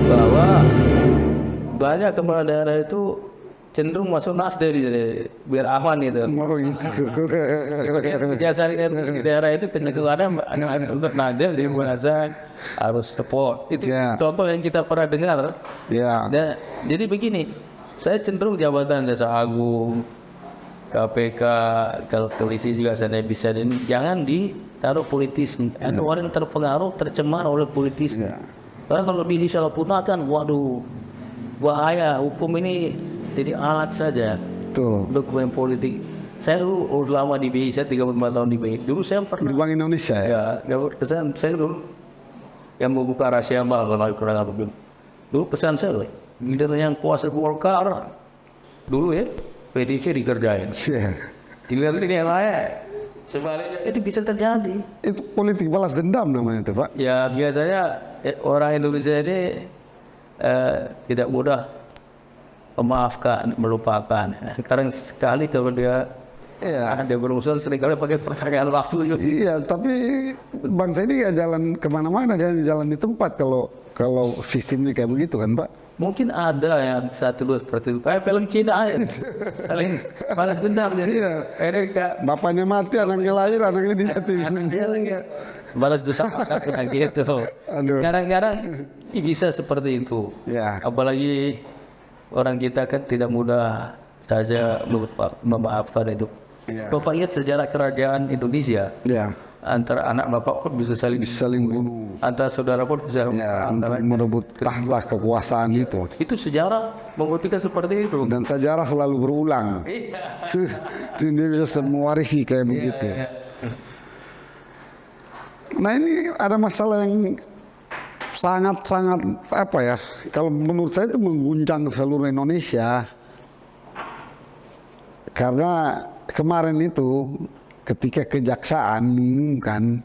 bahwa banyak kepala daerah itu cenderung masuk nasdem jadi biar aman gitu. Oh gitu. Biasanya di daerah itu penyegelannya untuk nasdem dia merasa harus support. Itu Ya. contoh yang kita pernah dengar. Ya. Jadi begini, saya cenderung jabatan Jaksa Agung, KPK, kalau polisi juga saya bisa ini jangan ditaruh politisi. Ada orang yang terpengaruh, tercemar oleh politisi. Ya. Karena kalau disalahgunakan, waduh, bahaya. Hukum ini jadi alat saja Betul. untuk main politik. Saya dulu lama di BI, saya 35 tahun di BI. Dulu saya Di pernah, Bank Indonesia ya. ya kesan saya dulu yang membuka rahasia mal kalau kurang apa dulu. Dulu pesan saya, leader yang kuasa Golkar dulu ya, PDIP dikerjain. Ya. Dilihat ini yang lain, sebaliknya itu bisa terjadi. Itu politik balas dendam namanya itu Pak. Ya biasanya orang Indonesia ini tidak mudah memaafkan, melupakan. Sekarang sekali kalau dia dia berurusan seringkali pakai pertanyaan waktu. Iya, tapi bangsa ini ya jalan kemana-mana, dia jalan di tempat kalau sistemnya kayak begitu kan Pak. Mungkin ada yang satu dua seperti itu. Kayak film Cina aja. Saling balas dendam. Jadi ini kayak Bapaknya mati, anaknya lahir, anaknya dijati. anaknya lagi balas dosa anaknya gitu. Aduh. Kadang-kadang bisa seperti itu. Ya. Apalagi orang kita kan tidak mudah saja memaafkan itu. Ya. Bapak ingat sejarah kerajaan Indonesia, Ya. antara anak bapak pun bisa Saling bunuh. antara saudara pun bisa Ya, untuk merebut tahta kekuasaan itu. itu sejarah membuktikan seperti itu. Dan sejarah selalu berulang. Dia bisa mewarisi kayak begitu. Ya. Nah ini ada masalah yang sangat-sangat apa ya? Kalau menurut saya itu mengguncang seluruh Indonesia. Karena kemarin itu ketika kejaksaan mengumumkan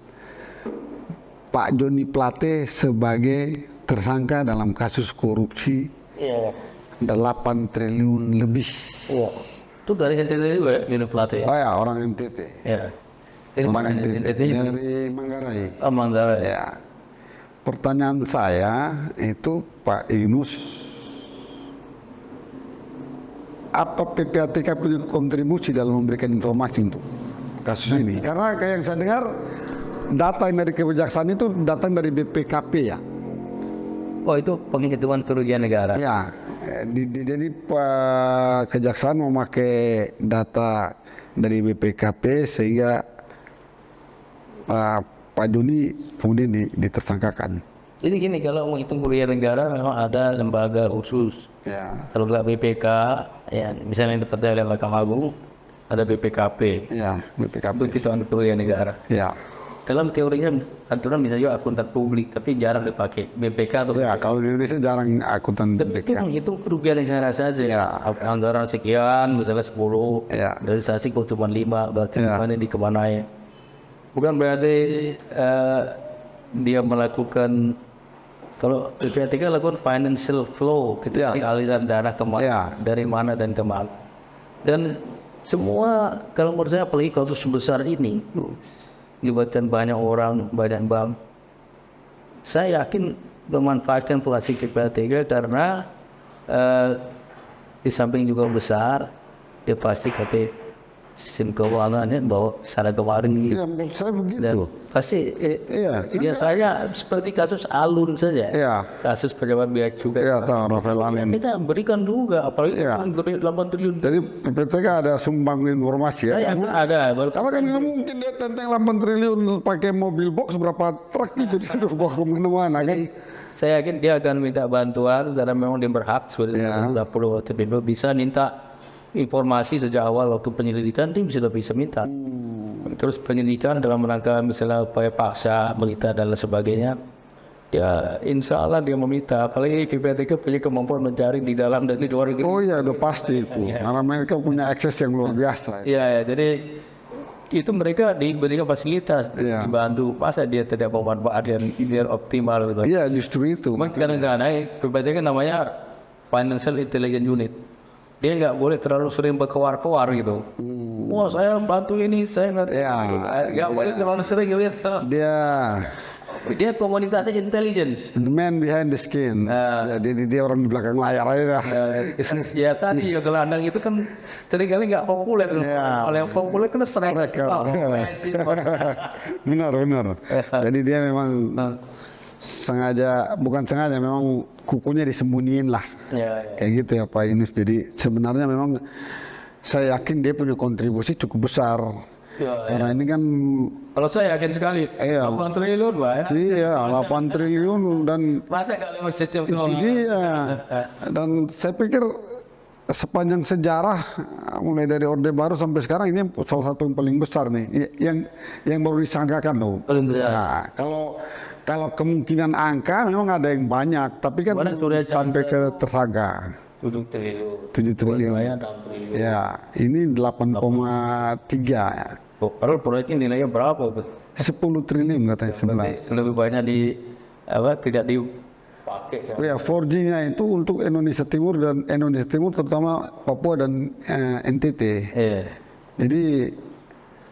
Pak Joni Plate sebagai tersangka dalam kasus korupsi Iya. 8 triliun lebih. Iya. Itu dari NTT juga ya, minum pelatih ya? Oh ya, orang NTT. Ya. Dari mana NTT? Dari Manggarai. Oh, Manggarai. Ya. Pertanyaan saya itu Pak Yunus, apa PPATK punya kontribusi dalam memberikan informasi untuk kasus ini? Karena kayak yang saya dengar, data yang dari kejaksaan itu datang dari BPKP ya. Oh, itu penghitungan kerugian negara. Ya, jadi kejaksaan memakai data dari BPKP sehingga Pak Joni kemudian ditersangkakan. Jadi gini, kalau menghitung kerugian negara memang ada lembaga khusus. Ya. Kalau nggak BPK, ya misalnya yang dipercaya oleh Mahkamah Agung, ada BPKP. Ya, BPKP. Itu hitungan kerugian negara. Ya. Dalam teorinya aturan bisa juga akuntan publik, tapi jarang dipakai. BPK atau Ya, kalau di Indonesia jarang akuntan tapi itu BPK. menghitung kerugian negara saja. Ya. Anggaran sekian, misalnya 10, Ya. realisasi kok cuma 5, berarti Ya. mana dikemanain. Bukan berarti dia melakukan, kalau PPATK lakukan financial flow, ketika aliran dana kemana, Ya. dari mana dan kemana. Dan semua, kalau menurut saya apalagi kasus sebesar ini, melibatkan banyak orang, banyak bank, saya yakin memanfaatkan polisi PPATK karena di samping juga besar, dia pasti kata sistem keuangannya bahwa sana kemarin gitu. Ya, menurut saya begitu. Dan pasti Iya. biasanya seperti kasus Alun saja, Iya. kasus pejabat biaya cukai. Ya, tahu Rafael Alun. Kita berikan juga, apalagi Iya. kan gede 8 triliun. Jadi PPTK ada sumbang informasi ya. Saya ada, baru Karena kan nggak mungkin dia tentang 8 triliun pakai mobil box berapa truk itu dia bawa kemana-mana kan. saya yakin dia akan minta bantuan karena memang dia berhak sudah Ya. perlu bisa minta informasi sejak awal waktu penyelidikan dia sudah bisa minta. Terus penyelidikan dalam rangka misalnya upaya paksa, melita dan lain sebagainya. Ya insya Allah dia meminta. Apalagi PPATK punya kemampuan mencari di dalam dan di luar negeri. Oh iya, udah pasti itu. Karena mereka punya akses yang luar biasa. Iya, jadi itu mereka diberikan fasilitas, Iya. dibantu. Masa dia tidak memanfaatkan biar optimal gitu. Iya, justru itu. Cuma kadang-kadang PPATK namanya Financial Intelligence Unit. Dia nggak boleh terlalu sering berkoar-koar gitu. Wah saya bantu ini, saya nggak. Nggak boleh terlalu sering gitu. Dia komunitasnya intelligence. The man behind the skin. Jadi dia orang di belakang layar aja. Ya tadi yang gelandang itu kan seringkali nggak populer. Kalau yang populer kan sering. Benar. Jadi dia memang sengaja, bukan sengaja, memang kukunya disembunyiin lah. Kayak gitu ya Pak Yunus. Jadi sebenarnya memang saya yakin dia punya kontribusi cukup besar. Karena ini kan, kalau saya yakin sekali 8 triliun Pak ya. Iya 8 triliun dan masa nggak lewat sistem itu. Dan saya pikir sepanjang sejarah mulai dari Orde Baru sampai sekarang ini salah satu yang paling besar nih yang baru disangkakan loh. Nah, kalau kemungkinan angka memang ada yang banyak, tapi kan sampai ke tersangka 7 triliun. 7 triliun. Ya, ini 8,3 ya. Padahal proyeknya nilainya berapa tuh? 10 triliun katanya 11. Lebih banyak tidak dipakai. Ya 4G-nya itu untuk Indonesia Timur dan Indonesia Timur terutama Papua dan NTT. Jadi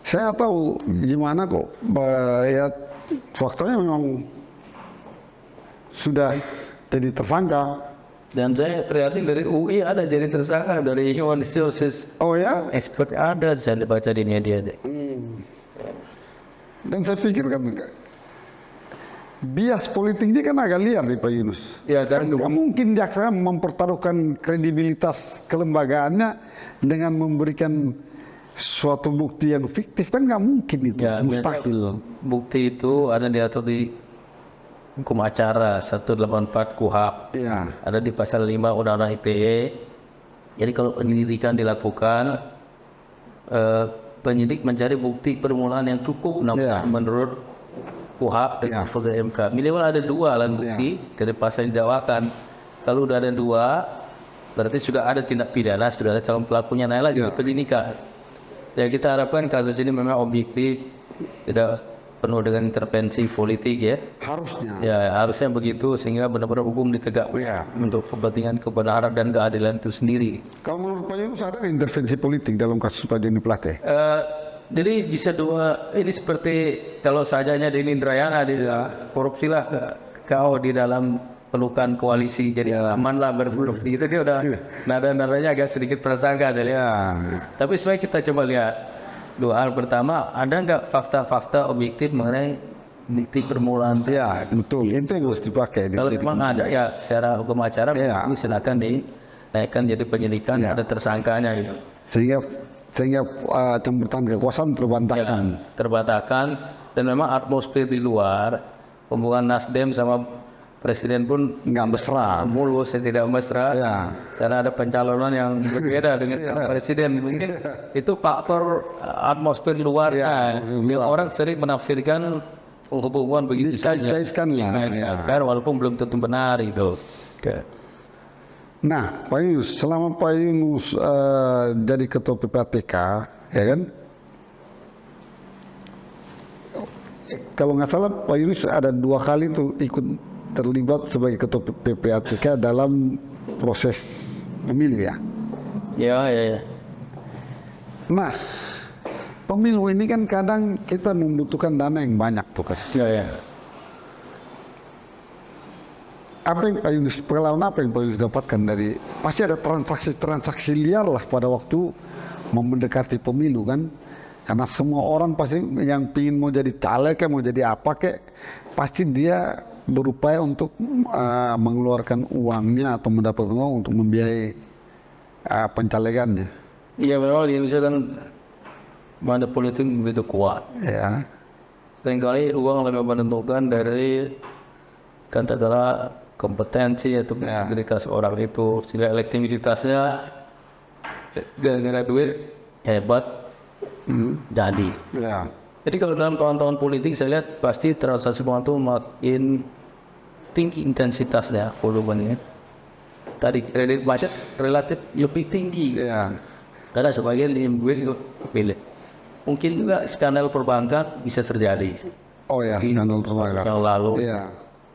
saya tahu gimana kok. Ya faktanya memang sudah jadi tersangka. Dan saya prihatin dari UI ada jadi tersangka, dari Human Resources. Oh ya? Expert ada, saya baca di media deh. Dan saya pikir kan bias politiknya kan agak liar nih Pak Yunus. Ya, kan nggak mungkin jaksa mempertaruhkan kredibilitas kelembagaannya dengan memberikan suatu bukti yang fiktif, kan nggak mungkin itu. Ya, mustahil. Bukti itu ada diatur di Hukum Acara 184 KUHP. Ada di pasal 5 Undang-Undang ITE. Jadi kalau penyelidikan dilakukan, penyidik mencari bukti permulaan yang cukup menurut KUHP dan MK. Minimal ada 2 alat bukti dari pasal yang didakwakan. Kalau udah ada 2, berarti sudah ada tindak pidana, sudah ada calon pelakunya, naik lagi penyidikan. Ya kita harapkan kasus ini memang objektif, tidak penuh dengan intervensi politik ya. Harusnya begitu, sehingga benar-benar hukum ditegakkan untuk kepentingan kebenaran dan keadilan itu sendiri. Kalau menurut Pak Yunus ada intervensi politik dalam kasus Pak Joni Plate? Jadi bisa ini seperti kalau sajanya Denny Indrayana korupsi lah kau di dalam pelukan koalisi, jadi aman lah berkorupsi. Itu dia udah nada-nadanya agak sedikit prasangka tadi. Tapi sebaiknya kita coba lihat 2 hal. Pertama, ada nggak fakta-fakta objektif mengenai bukti permulaan? Betul, itu yang harus dipakai. Kalau memang ada ya secara hukum acara ini silakan dinaikkan jadi penyidikan, ada tersangkanya gitu. Sehingga campur kekuasaan terbantahkan. Dan memang atmosfer di luar hubungan Nasdem sama Presiden pun nggak mesra, mulus, tidak mesra, karena ada pencalonan yang berbeda dengan Presiden. Mungkin itu faktor atmosfer luar. Orang sering menafsirkan hubungan begitu saja, walaupun belum tentu benar itu. Nah, Pak Yunus, selama Pak Yunus jadi ketua PPATK, ya kan? Kalau nggak salah Pak Yunus ada 2 kali tuh ikut terlibat sebagai ketua PPATK dalam proses pemilu ya. Nah, pemilu ini kan kadang kita membutuhkan dana yang banyak tuh kan. Apa yang Pak Yunus, pengalaman apa yang Pak Yunus dapatkan dari, pasti ada transaksi liar lah pada waktu mendekati pemilu kan. Karena semua orang pasti yang pingin mau jadi caleg kayak mau jadi apa kayak, pasti dia berupaya untuk mengeluarkan uangnya atau mendapatkan uang untuk membiayai pencalegannya. Iya memang di Indonesia kan mana politik begitu kuat. Seringkali uang lebih menentukan dari katakanlah kompetensi atau integritas orang itu, sehingga elektabilitasnya gara-gara duit hebat jadi. Jadi kalau dalam tahun-tahun politik saya lihat pasti transaksi uang itu makin tinggi intensitasnya, volumenya. Tadi kredit macet relatif lebih tinggi. Karena sebagian duit itu kepilih. Mungkin juga skandal perbankan bisa terjadi. Skandal perbankan. Yang lalu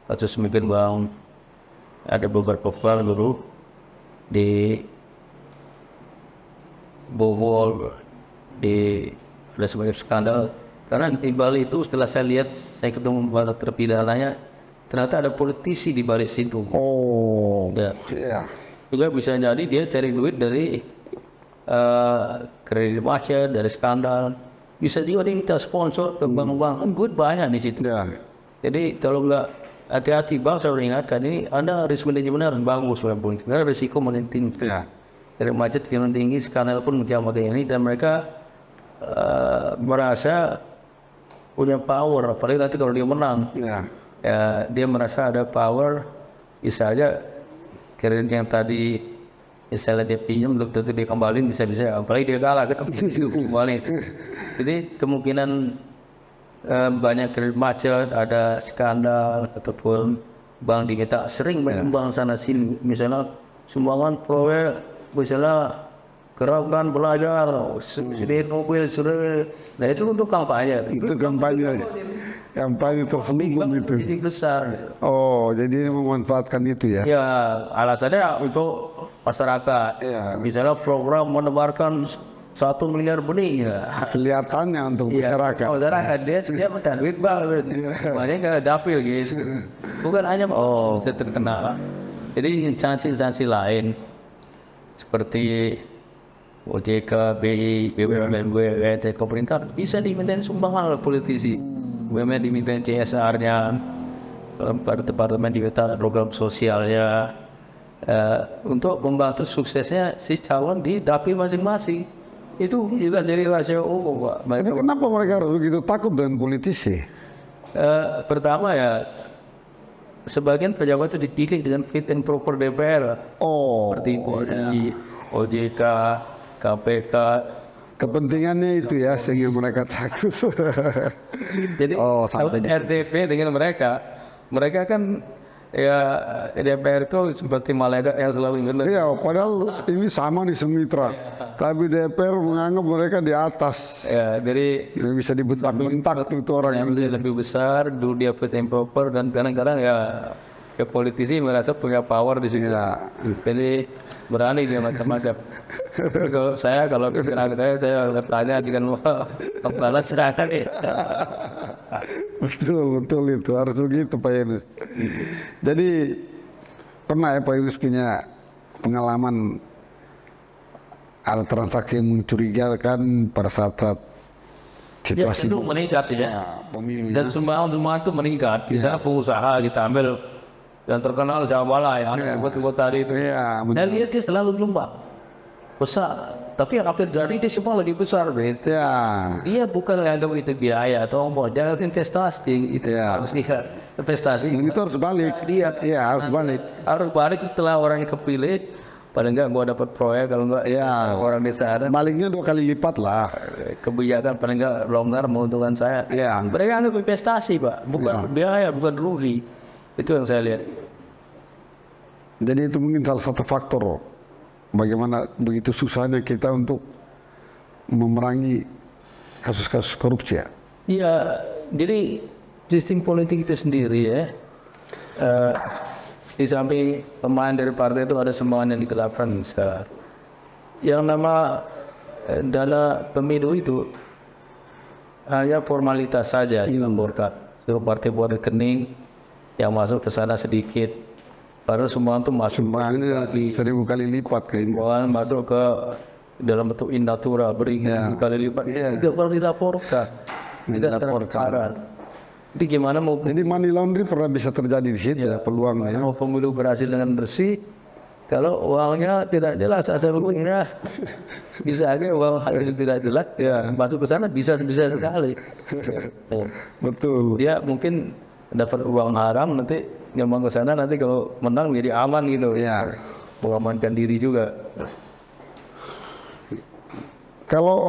kasus Mungkin Bang ada beberapa orang dulu di Bogor, di ada sebanyak skandal. Karena di Bali itu setelah saya lihat, saya ketemu para terpidananya, ternyata ada politisi di balik situ. Oh, Ya. iya. Juga bisa jadi dia cari duit dari kredit macet, dari skandal. Bisa juga dia minta sponsor ke bank-bank, kan duit banyak di situ. Ya. Jadi kalau nggak hati-hati, bang, saya ingatkan ini Anda risk manajemen harus bagus, karena risiko makin tinggi. Ya. Dari macet makin tinggi, skandal pun makin ini, dan mereka merasa punya power, apalagi nanti kalau dia menang, Ya. ya, dia merasa ada power, bisa aja kredit yang tadi misalnya dia pinjam belum tentu dia kembaliin, bisa-bisa apalagi dia kalah kan kembali. Jadi kemungkinan banyak kredit macet, ada skandal ataupun bank diminta sering menyumbang sana sini, misalnya sumbangan proyek misalnya gerakan belajar, subsidi mobil, nah itu untuk kampanye. Itu kampanye terselubung itu. Jadi besar. Oh, jadi ini memanfaatkan itu ya? Ya, alasannya untuk masyarakat. Iya. Misalnya program menebarkan 1 miliar benih. Ya. Kelihatannya untuk masyarakat. Masyarakat dia minta duit banget. Makanya ke dapil gitu. Bukan hanya bisa terkenal. Jadi instansi-instansi lain seperti OJK, BI, BUMN, BUMN, pemerintah bisa diminta sumbangan oleh politisi. BUMN diminta CSR-nya, departemen diminta program sosialnya, untuk membantu suksesnya si calon di dapil masing-masing. Itu juga jadi rahasia umum, Pak. Tapi kenapa mereka harus begitu takut dengan politisi? Pertama ya, sebagian pejabat itu dipilih dengan fit and proper DPR. Oh, Seperti BI, OJK, KPK. kepentingannya itu ya sehingga mereka takut. Jadi kalau RDP dengan mereka kan ya DPR itu seperti malaikat yang selalu benar. Iya, padahal ini sama di Sumitra. Tapi DPR menganggap mereka di atas. Ya, jadi Yang bisa dibentak-bentak itu orang yang lebih besar, dulu dia fit and proper, dan kadang-kadang ya politisi merasa punya power di situ. Iya. Jadi berani dia macam-macam. Tapi kalau pikiran saya tanya dengan balas serangan ya. Betul itu harus begitu Pak Yunus. Jadi pernah ya Pak Yunus punya pengalaman ada transaksi yang mencurigakan pada saat situasi Itu meningkat ya. pemilu. Dan sumbangan itu meningkat. Bisa pengusaha kita ambil yang terkenal Jawa ya, buat tadi itu. Iya, Saya lihat dia selalu gelombang besar, tapi yang akhir dari dia semua lebih besar, gitu. Ya. Dia bukan anggap itu biaya atau apa, jangan investasi itu Ya. harus lihat investasi. Dan itu harus balik. Dia Iya, harus balik. harus balik setelah orang yang kepilih, paling enggak gua dapat proyek, kalau enggak Ya. orang desa ada Baliknya 2 kali lipat lah. kebijakan paling enggak longgar menguntungkan saya. Ya. Mereka anggap investasi, Pak, bukan biaya, bukan rugi. Itu yang saya lihat. Jadi itu mungkin salah satu faktor bagaimana begitu susahnya kita untuk memerangi kasus-kasus korupsi ya. Iya, jadi sistem politik itu sendiri ya. Di samping pemain dari partai itu ada semuanya yang digelapkan. Yang nama dana pemilu itu hanya formalitas saja dilaporkan. Suruh partai buat rekening, yang masuk ke sana sedikit. Padahal semua itu masuk. Semuanya 1000 kali lipat kayaknya. Bukan masuk ke dalam bentuk indatura berikan kali lipat. Tidak perlu dilaporkan. Tidak transparan. Jadi gimana mau Jadi money laundry pernah bisa terjadi di situ ya, peluangnya. mau pemilu berhasil dengan bersih, kalau uangnya tidak jelas asal usulnya, bisa aja uang hasil tidak jelas masuk ke sana bisa sekali. Betul. Dia mungkin dapat uang haram, nanti nyumbang ke sana, nanti kalau menang jadi aman gitu. Iya. Mengamankan diri juga. Kalau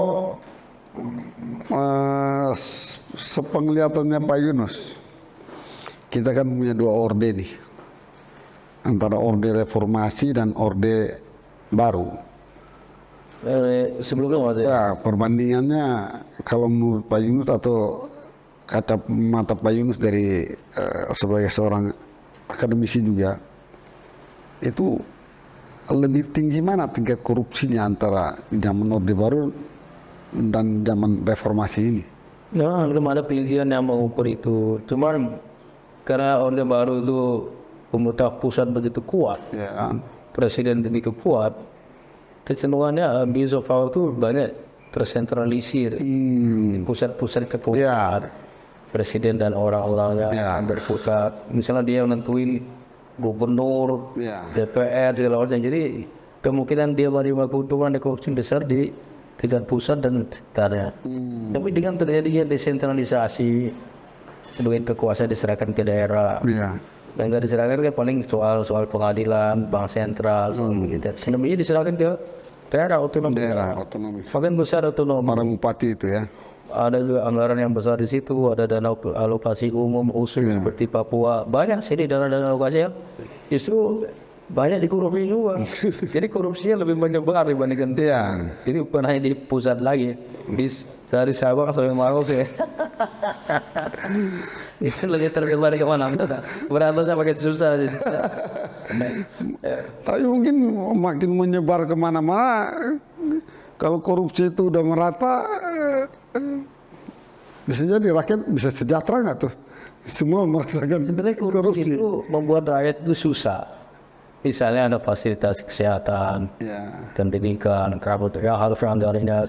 sepenglihatannya Pak Yunus, kita kan punya 2 orde nih, antara orde reformasi dan orde baru. Sebelumnya maksudnya. Ya, perbandingannya kalau menurut Pak Yunus atau kacamata Pak Yunus dari sebagai seorang akademisi juga, itu lebih tinggi mana tingkat korupsinya antara zaman Orde Baru dan zaman reformasi ini? Nah, belum ada penelitian yang mengukur itu. Cuman karena Orde Baru itu pemerintah pusat begitu kuat, Ya, presiden begitu kuat, kecenderungannya abuse of power itu banyak tersentralisir. Pusat-pusat kekuasaan presiden dan orang-orangnya Ya. berpusat. Misalnya dia yang nentuin gubernur, Ya. DPR segala macam. Jadi kemungkinan dia menerima keuntungan dan korupsi besar di tingkat pusat dan sekitarnya. Tapi dengan terjadinya desentralisasi, duit kekuasaan diserahkan ke daerah. ya, Dan nggak diserahkan kan paling soal pengadilan, bank sentral, soal gitu. Selebihnya diserahkan ke daerah otonom. daerah otonomi. Bagian besar otonom. Para bupati itu ya. Ada juga anggaran yang besar di situ, ada dana alokasi umum usul seperti Papua. Banyak sih di dana alokasi yang justru banyak dikorupsi juga. Jadi korupsinya lebih menyebar dibandingkan. Iya. Jadi bukan hanya di pusat lagi, dari Sabang sampai Maros ya. Itu lebih tersebar ke mana? Berantasnya makin susah. Tapi mungkin makin menyebar kemana-mana. Kalau korupsi itu udah merata, bisa jadi rakyat bisa sejahtera nggak tuh? Semua merasakan Sebenarnya korupsi itu membuat rakyat itu susah. Misalnya ada fasilitas kesehatan, Ya. pendidikan, kerabat ya harusnya anggarannya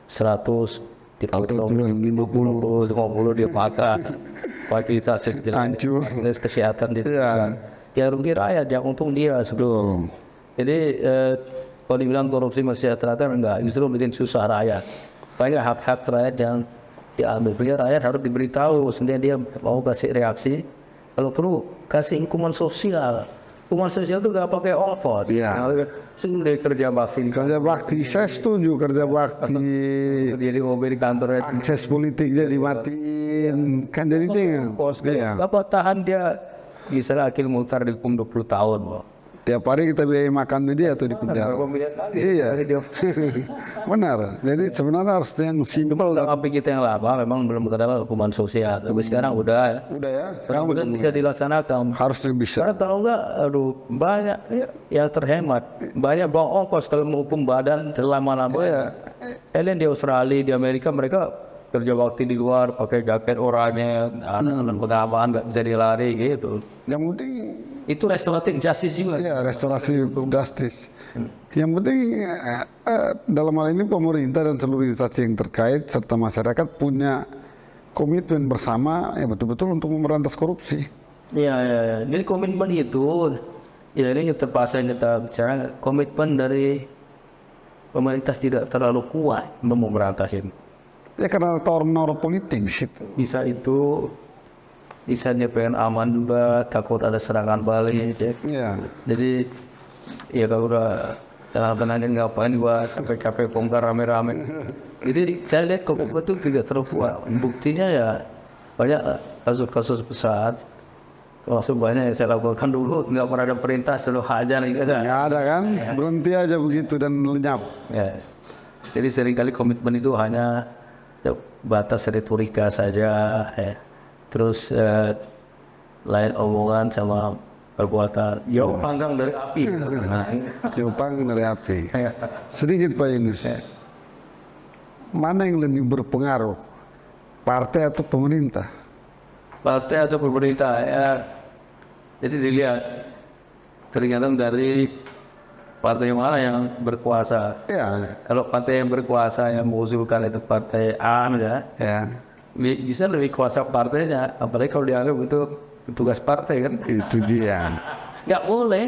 100 dipotong 50 dia makan. Fasilitas Hancur. fasilitas kesehatan di Iya. ya rugi rakyat, yang untung dia sebetulnya. Jadi kalau dibilang korupsi mensejahterakan enggak, justru bikin susah rakyat. Banyak hak-hak rakyat yang diambil. Punya rakyat harus diberitahu, sehingga dia mau kasih reaksi. Kalau perlu kasih hukuman sosial. Hukuman sosial itu nggak pakai offort. Iya. Sudah kerja bakti. Kerja bakti, saya setuju kerja bakti. Jadi mobil di kantor itu. Akses politiknya dimatiin, kan jadi tinggal. Iya. Bapak tahan dia, misalnya Akil Mukhtar dihukum 20 tahun. Bro. Tiap hari kita biayai makan dia tuh di penjara. Iya. Benar. Jadi sebenarnya harus yang simpel. Tapi kita yang lama memang belum ada hukuman sosial. Tapi sekarang udah. Udah ya. Sekarang udah bisa dilaksanakan. Harusnya bisa. Karena kalau enggak, aduh banyak yang terhemat. Banyak buang ongkos kalau menghukum badan lama-lama. Kalian di Australia, di Amerika mereka kerja bakti di luar pakai jaket oranye, anak pengaman nggak bisa dilari gitu. Yang penting Itu restoratif justice juga. ya restorasi justice. Yang penting dalam hal ini pemerintah dan seluruh instansi yang terkait serta masyarakat punya komitmen bersama ya betul-betul untuk memberantas korupsi. Iya, iya, iya. Jadi komitmen itu, ya ini terpaksa kita bicara komitmen dari pemerintah tidak terlalu kuat untuk memberantas ini. Ya karena norma politik di situ. Bisa itu, bisa dia pengen aman juga, takut ada serangan balik. Ya. Iya. Jadi ya kalau udah tenang-tenangin ngapain buat capek-capek bongkar rame-rame. Jadi saya lihat kok itu tidak terlalu kuat. Buktinya ya banyak kasus-kasus besar. Termasuk banyak yang saya lakukan dulu, nggak pernah ada perintah selalu hajar gitu. Nggak ada kan, berhenti aja begitu dan lenyap. Ya. Jadi seringkali komitmen itu hanya batas retorika saja. Ya. Terus lain omongan sama perbuatan. Jauh panggang dari api. Jauh panggang dari api. Sedikit Pak Yunus. Mana yang lebih berpengaruh, partai atau pemerintah? Partai atau pemerintah ya. Jadi dilihat tergantung dari partai mana yang berkuasa. Ya. Kalau partai yang berkuasa yang mengusulkan itu partai A ya, bisa lebih kuasa partainya. Apalagi kalau dianggap itu tugas partai kan. Itu dia. Nggak boleh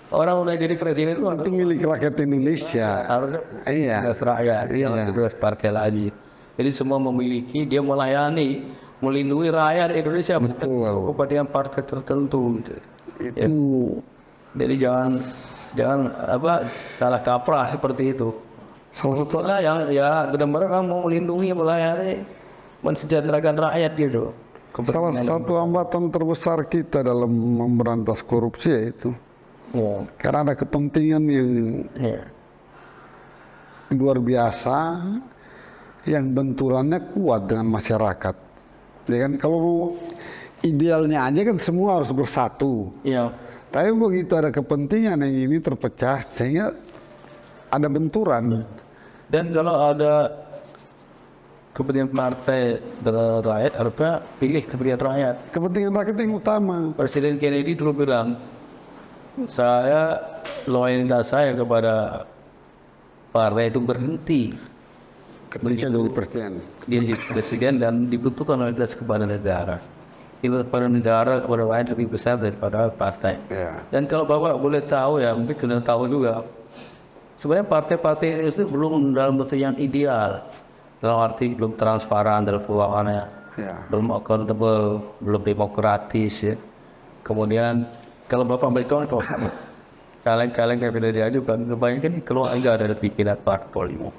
orang udah jadi presiden itu Itu milik rakyat Indonesia. harusnya Iya. tugas rakyat, Iya. jangan tugas partai lagi. Jadi semua memiliki, dia melayani, melindungi rakyat Indonesia Betul. kepentingan partai tertentu gitu. Itu Jadi jangan salah kaprah seperti itu. salah satu Soalnya yang ya benar-benar mau melindungi, melayani, mensejahterakan rakyat gitu. salah satu hambatan terbesar kita dalam memberantas korupsi yaitu Ya. karena ada kepentingan yang Ya. luar biasa yang benturannya kuat dengan masyarakat. Ya kan kalau idealnya aja kan semua harus bersatu. Ya. Tapi begitu ada kepentingan yang ini terpecah sehingga ada benturan. Dan kalau ada kepentingan partai rakyat, harusnya pilih kepentingan rakyat. Kepentingan rakyat yang utama. Presiden Kennedy dulu bilang, loyalitas saya kepada partai itu berhenti Ketika jadi presiden. dia jadi presiden dan dibutuhkan loyalitas kepada negara. Itu kepada negara, kepada rakyat lebih besar daripada partai. Ya. Dan kalau Bapak boleh tahu ya, mungkin sudah tahu juga, sebenarnya partai-partai itu belum dalam bentuk yang ideal. Dalam arti belum transparan dalam keuangannya, Ya. belum accountable, belum demokratis ya. Kemudian kalau Bapak beritahu itu kaleng-kaleng yang sudah diajukan, kebanyakan keluar enggak dari pimpinan parpol itu.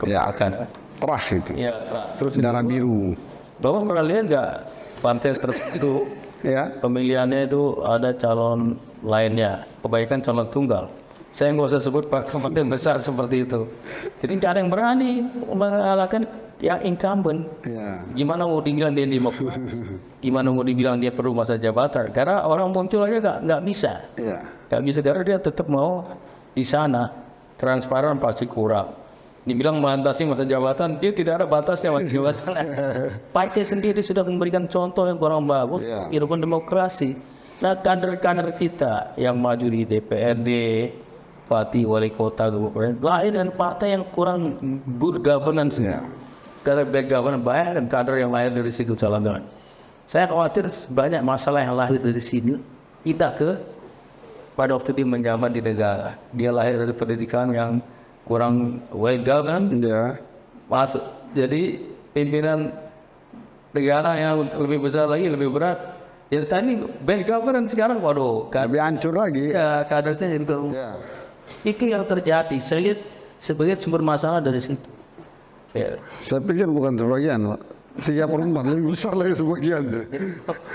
Ya. Kebanyakan. Trust itu. Ya, Terus darah biru. Bapak pernah lihat nggak partai tertentu Ya. pemilihannya itu ada calon lainnya, kebanyakan calon tunggal. Saya nggak usah sebut partai besar seperti itu. Jadi tidak ada yang berani mengalahkan yang incumbent. Ya. Gimana mau dibilang dia demokratis? Gimana mau dibilang dia perlu masa jabatan? Karena orang muncul aja nggak bisa. Ya. Nggak bisa karena dia tetap mau di sana. Transparan pasti kurang. Dibilang membatasi masa jabatan, dia tidak ada batasnya masa jabatan. Partai sendiri sudah memberikan contoh yang kurang bagus, Ya. kehidupan demokrasi. Nah, kader-kader kita yang maju di DPRD, Bupati, Wali Kota, Kabupaten, lahir dari partai yang kurang good governance. Ya. Kader bad governance banyak dan kader yang lahir dari situ calon. Saya khawatir banyak masalah yang lahir dari sini tidak ke pada waktu dia menjabat di negara. Dia lahir dari pendidikan yang kurang well governed, Ya. masuk jadi pimpinan negara yang lebih besar lagi, lebih berat. Ya tadi bad governance sekarang, waduh, Lebih hancur lagi. ya kadernya jadi Ya. itu yang terjadi. Saya lihat sebagai sumber masalah dari situ. Ya, Saya pikir bukan sebagian, Pak. 34 lebih besar lagi sebagian.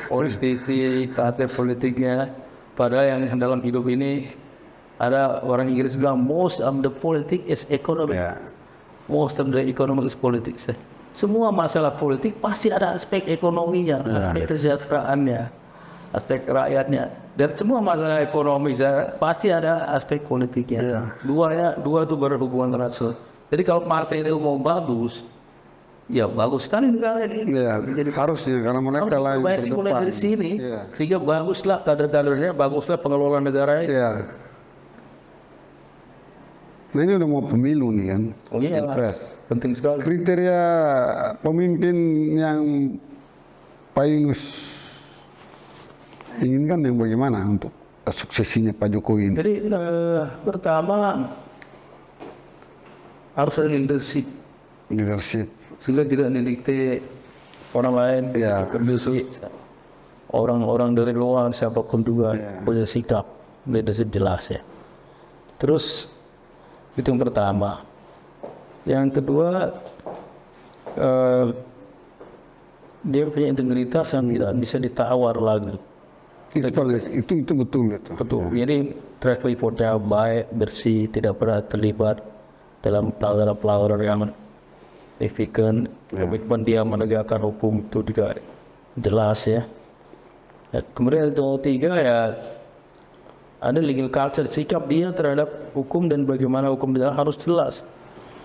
politisi, partai politiknya, padahal yang dalam hidup ini ada orang Inggris bilang most of the politics is economic. Ya. Most of the economic is politics. Semua masalah politik pasti ada aspek ekonominya, aspek kesejahteraannya, aspek rakyatnya. Dan semua masalah ekonomi pasti ada aspek politiknya. Iya. Dua itu berhubungan erat. Jadi kalau partai itu mau bagus, ya bagus sekali negara ini. Ya. Harusnya karena mereka lah yang Baik mulai terdepan. dari sini, Iya. sehingga baguslah kader-kadernya, baguslah pengelolaan negara ini. Ya. Nah ini udah mau pemilu nih kan. Oh iya, Pilpres. penting sekali. Kriteria pemimpin yang Pak Yunus inginkan yang bagaimana untuk suksesinya Pak Jokowi ini? Jadi pertama harus ada leadership, Leadership. sehingga tidak didikte orang lain, Ya. kondisi orang-orang dari luar siapapun juga Ya. punya sikap leadership jelas ya. Terus itu yang pertama. Yang kedua dia punya integritas yang tidak bisa ditawar lagi. Itu betul itu. Betul. Jadi track recordnya baik, bersih, tidak pernah terlibat dalam pelanggaran yang signifikan. Komitmen dia menegakkan hukum itu juga jelas ya. Kemudian itu tiga ya, ada legal culture, sikap dia terhadap hukum dan bagaimana hukum dia harus jelas.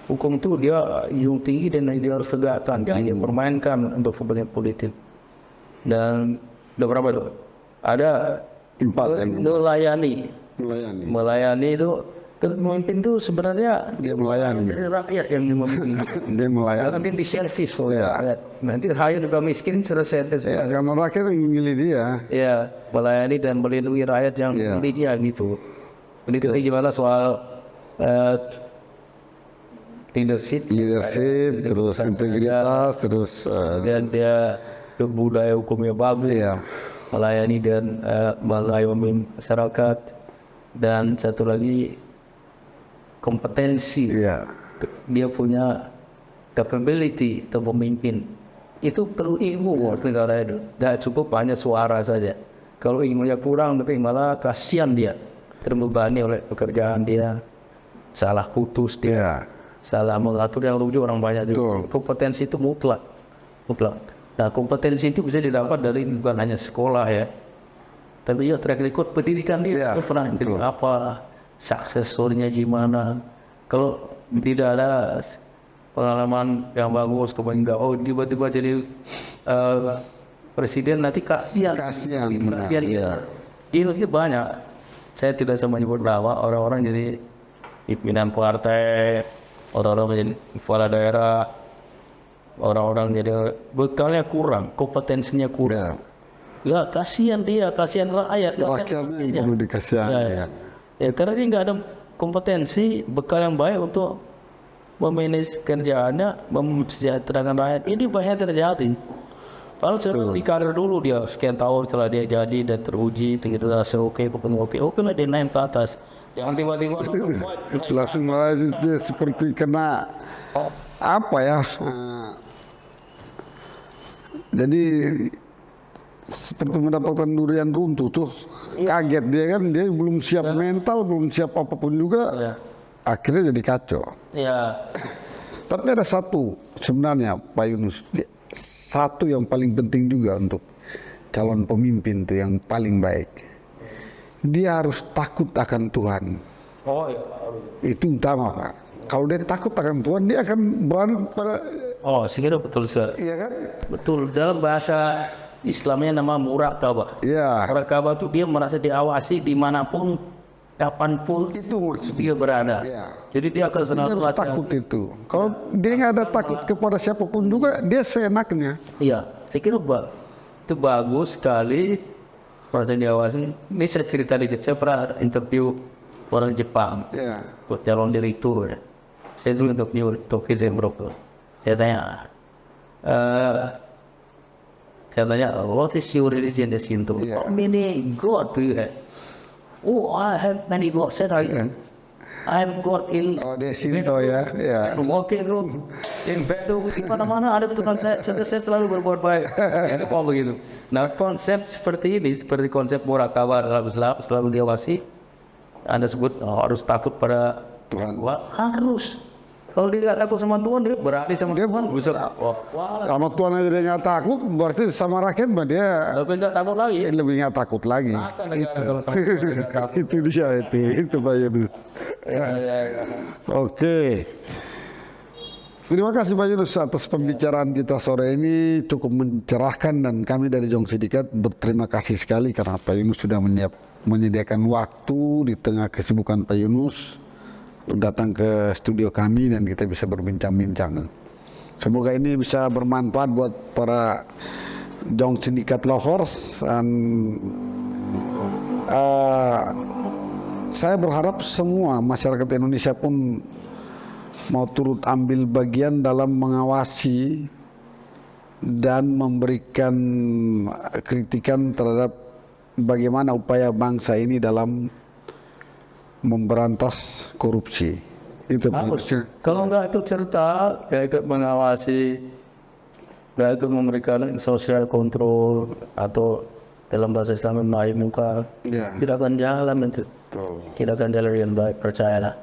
Hukum itu dia yang tinggi dan dia harus tegakkan, jangan dia permainkan untuk kepentingan politik. Dan ada berapa itu? Ada 4 yang melayani. melayani. Melayani itu pemimpin itu sebenarnya Dia melayani. dari rakyat yang memimpin. Dia melayani. Jangan dia diservis oleh Ya. rakyat. Nanti rakyat juga miskin selesai. Ya, karena rakyat yang memilih dia. Ya, melayani dan melindungi rakyat yang Ya. memilih dia gitu. Ini gimana soal leadership, Terus integritas, terus dan dia budaya hukumnya bagus, ya. melayani dan mengayomi masyarakat, dan satu lagi kompetensi. Iya. Dia punya capability untuk memimpin. Itu perlu ilmu buat negara itu. Tidak cukup hanya suara saja. Kalau ilmunya kurang, tapi malah kasihan dia, terbebani oleh pekerjaan dia, salah putus dia, Iya. salah mengatur yang rujuk orang banyak juga. Betul. Kompetensi itu mutlak. Nah, kompetensi itu bisa didapat dari bukan hanya sekolah ya, Tapi ya track record pendidikan dia Iya, pernah jadi betul. apa, sukses story-nya gimana. Kalau tidak ada pengalaman yang bagus, kemudian tiba-tiba jadi presiden, nanti kasihan. Kasihan, benar, Kasihan iya. di Indonesia banyak. Saya tidak sama menyebut nama, orang-orang jadi pimpinan partai, orang-orang menjadi kepala daerah, orang-orang jadi bekalnya kurang, kompetensinya kurang. Ya kasihan dia, kasihan rakyat. Rakyatnya yang perlu dikasihani. Ya. Ya karena dia nggak ada kompetensi, bekal yang baik untuk memanage kerjaannya, mesejahterakan rakyat. Ini banyak terjadi. Kalau sudah di karir dulu dia sekian tahun setelah dia jadi dan teruji, tinggal rasa oke lah dia naik ke atas. Jangan tiba-tiba Langsung malah dia seperti kena apa ya? Jadi seperti mendapatkan durian runtuh tuh, kaget dia kan, dia belum siap mental, belum siap apapun juga, Ya. akhirnya jadi kacau. Ya, Tapi ada satu sebenarnya Pak Yunus, satu yang paling penting juga untuk calon pemimpin tuh yang paling baik. Dia harus takut akan Tuhan. oh ya. Itu utama Pak. Kalau dia takut akan Tuhan, dia akan berani pada, Oh, saya kira betul sekali. iya kan? Betul, dalam bahasa Islamnya nama muraqabah. Iya. Muraqabah itu dia merasa diawasi dimanapun, kapanpun Itu maksudnya. dia berada. Iya. Jadi dia akan Dia selalu harus takut itu. Kalau dia nggak ada takut kepada siapapun juga, dia seenaknya. Iya, saya kira itu bagus sekali merasa diawasi. Ini saya cerita dikit, saya pernah interview orang Jepang, Iya. buat calon direktur. Saya dulu interview Tokyo Zembrook. Saya tanya, what is your religion di Shinto? Yeah. How many God do you have? Oh, I have many gods. Saya tanya, I have God in. Oh, dia Shinto ya. Iya. Walking room, in bed, di mana-mana ada Tuhan saya selalu berbuat baik. Ya, kok begitu. Nah, konsep seperti ini, seperti konsep muraqabah dalam Islam, selalu diawasi. Anda sebut harus takut pada Tuhan. Wah, harus. Kalau dia nggak takut sama Tuhan, dia berani sama Dia- Tuhan. Bisa. Wah, Sama Tuhan aja dia nggak takut, berarti sama rakyat mah dia tapi nggak takut lagi. lebih nggak takut lagi. Akan negara kalau takut. Itu dia itu Pak Yunus. Ya. Oke. Terima kasih Pak Yunus atas pembicaraan kita sore ini, cukup mencerahkan, dan kami dari Jong Sindikat berterima kasih sekali karena Pak Yunus sudah menyediakan waktu di tengah kesibukan Pak Yunus untuk datang ke studio kami dan kita bisa berbincang-bincang. Semoga ini bisa bermanfaat buat para Jong Sindikat lovers, dan saya berharap semua masyarakat Indonesia pun mau turut ambil bagian dalam mengawasi dan memberikan kritikan terhadap bagaimana upaya bangsa ini dalam memberantas korupsi. Itu Harus. Kalau nggak ikut serta, nggak ikut mengawasi, nggak ikut memberikan social control atau dalam bahasa Islam menaik muka, Ya. tidak akan jalan itu. Betul. Tidak akan jalan yang baik, percayalah.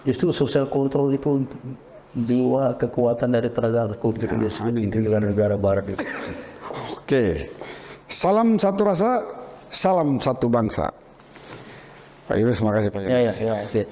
Justru social control itu jiwa kekuatan dari penegak hukum di negara barat itu. Oke. Salam satu rasa, salam satu bangsa. Pak Yunus, makasih Pak Yunus. Ya. Sip.